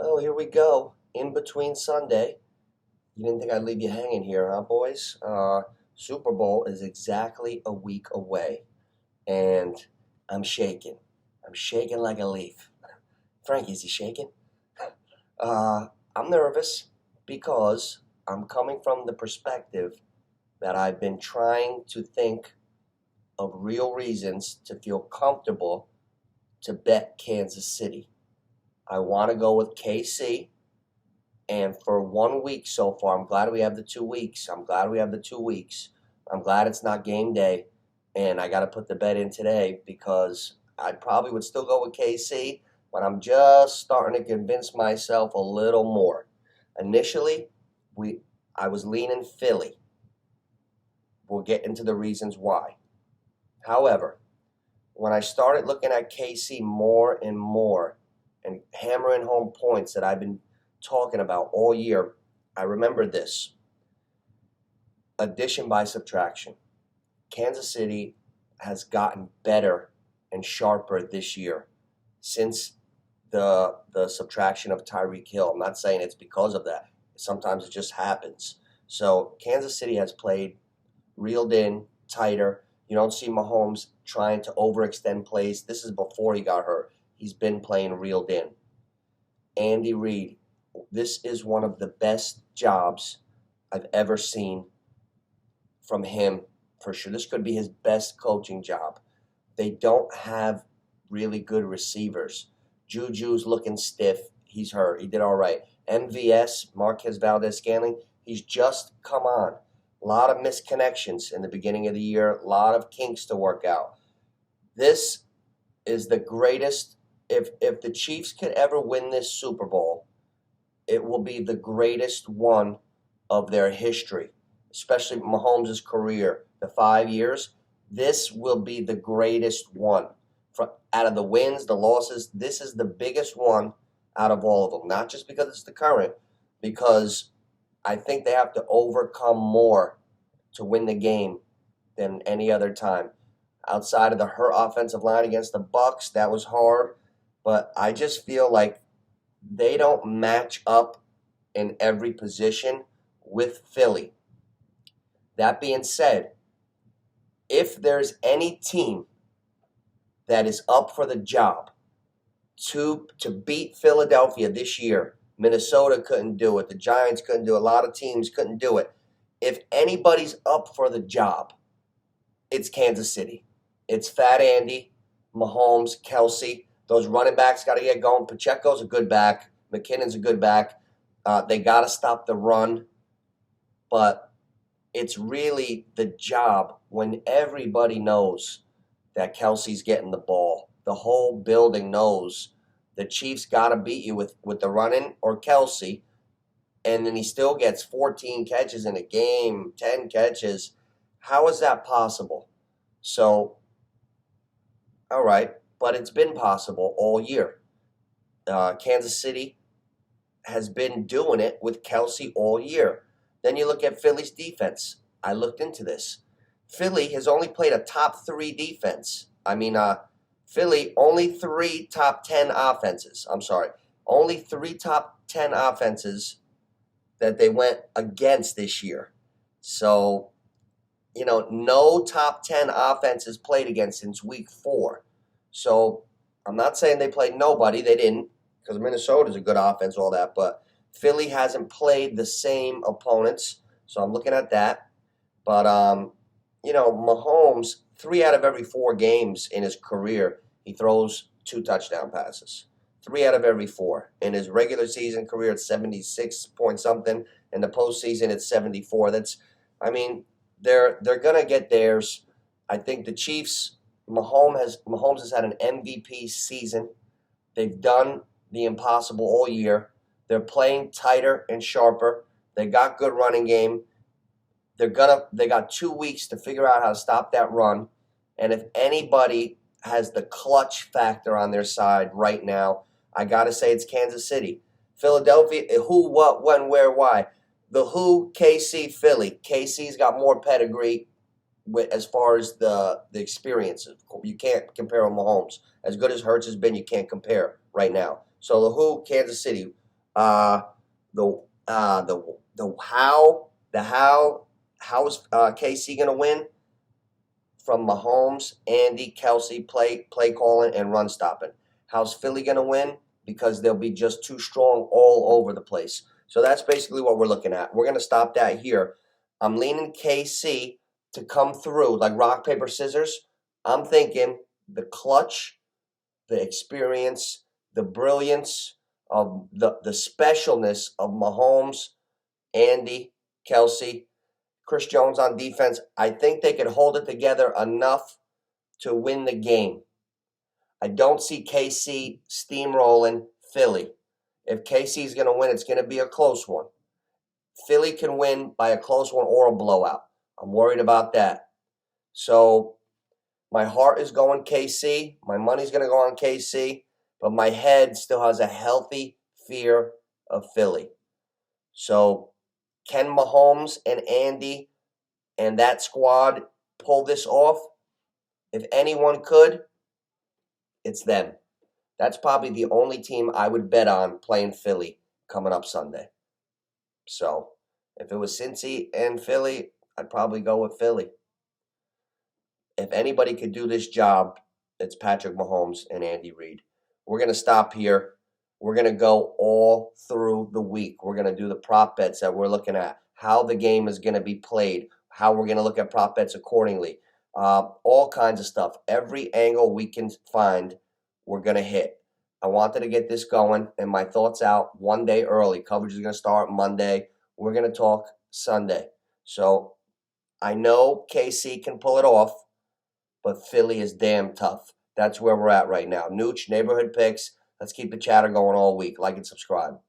Well, here we go. In between Sunday. You didn't think I'd leave you hanging here, huh, boys? Super Bowl is exactly a week away, and I'm shaking. I'm shaking like a leaf. Frankie, is he shaking? Uh, I'm nervous because I'm coming from the perspective that I've been trying to think of real reasons to feel comfortable to bet Kansas City. I want to go with KC. And for 1 week so far, I'm glad we have the 2 weeks. I'm glad it's not game day. And I got to put the bet in today because I probably would still go with KC, but I'm just starting to convince myself a little more. Initially, I was leaning Philly. We'll get into the reasons why. However, when I started looking at KC more and more and hammering home points that I've been talking about all year, I remember this. Addition by subtraction. Kansas City has gotten better and sharper this year since the subtraction of Tyreek Hill. I'm not saying it's because of that. Sometimes it just happens. So Kansas City has played reeled in, tighter. You don't see Mahomes trying to overextend plays. This is before he got hurt. He's been playing reeled in. Andy Reid, this is one of the best jobs I've ever seen from him, for sure. This could be his best coaching job. They don't have really good receivers. Juju's looking stiff. He's hurt. He did all right. MVS, Marquez Valdez-Scantling, he's just come on. A lot of misconnections in the beginning of the year. A lot of kinks to work out. This is the greatest. If the Chiefs could ever win this Super Bowl, it will be the greatest one of their history, especially Mahomes' career, the 5 years. This will be the greatest one. Out of the wins, the losses, this is the biggest one out of all of them. Not just because it's the current, because I think they have to overcome more to win the game than any other time. Outside of the hurt offensive line against the Bucs, that was hard. But I just feel like they don't match up in every position with Philly. That being said, if there's any team that is up for the job to beat Philadelphia this year, Minnesota couldn't do it. The Giants couldn't do it. A lot of teams couldn't do it. If anybody's up for the job, it's Kansas City. It's Fat Andy, Mahomes, Kelsey. Those running backs got to get going. Pacheco's a good back. McKinnon's a good back. They got to stop the run. But it's really the job when everybody knows that Kelsey's getting the ball. The whole building knows the Chiefs got to beat you with the running or Kelsey. And then he still gets 14 catches in a game, 10 catches. How is that possible? So, all right, but it's been possible all year. Kansas City has been doing it with Kelsey all year. Then you look at Philly's defense. I looked into this. Philly has only played a top 3 defense. Philly, only 3 top 10 offenses. I'm sorry. Only 3 top 10 offenses that they went against this year. So, no top 10 offenses played against since week 4. So, I'm not saying they played nobody. They didn't, because Minnesota's a good offense, all that. But Philly hasn't played the same opponents. So, I'm looking at that. But, Mahomes, 3 out of every 4 games in his career, he throws 2 touchdown passes. 3 out of every 4. In his regular season career, it's 76 point something. In the postseason, it's 74. They're going to get theirs. I think the Chiefs, Mahomes has had an MVP season. They've done the impossible all year. They're playing tighter and sharper. They got good running game. They got 2 weeks to figure out how to stop that run. And if anybody has the clutch factor on their side right now, I got to say it's Kansas City. Philadelphia, who, what, when, where, why. The who, KC, Philly. KC's got more pedigree as far as the experiences. You can't compare with Mahomes. As good as Hurts has been, you can't compare right now. So the who, Kansas City. How's KC gonna win? From Mahomes, Andy, Kelsey, play calling and run stopping. How's Philly gonna win? Because they'll be just too strong all over the place. So that's basically what we're looking at. We're gonna stop that here. I'm leaning KC to come through like rock paper scissors. I'm thinking the clutch, the experience, the brilliance of the specialness of Mahomes, Andy, Kelsey, Chris Jones on defense. I think they could hold it together enough to win the game. I don't see KC steamrolling Philly. If KC is going to win, it's going to be a close one. Philly can win by a close one or a blowout. I'm worried about that. So my heart is going KC. My money's going to go on KC. But my head still has a healthy fear of Philly. So can Mahomes and Andy and that squad pull this off? If anyone could, it's them. That's probably the only team I would bet on playing Philly coming up Sunday. So if it was Cincy and Philly, I'd probably go with Philly. If anybody could do this job, it's Patrick Mahomes and Andy Reid. We're going to stop here. We're going to go all through the week. We're going to do the prop bets that we're looking at, how the game is going to be played, how we're going to look at prop bets accordingly, all kinds of stuff. Every angle we can find, we're going to hit. I wanted to get this going and my thoughts out one day early. Coverage is going to start Monday. We're going to talk Sunday. So I know KC can pull it off, but Philly is damn tough. That's where we're at right now. Nooch, Neighborhood Picks. Let's keep the chatter going all week. Like and subscribe.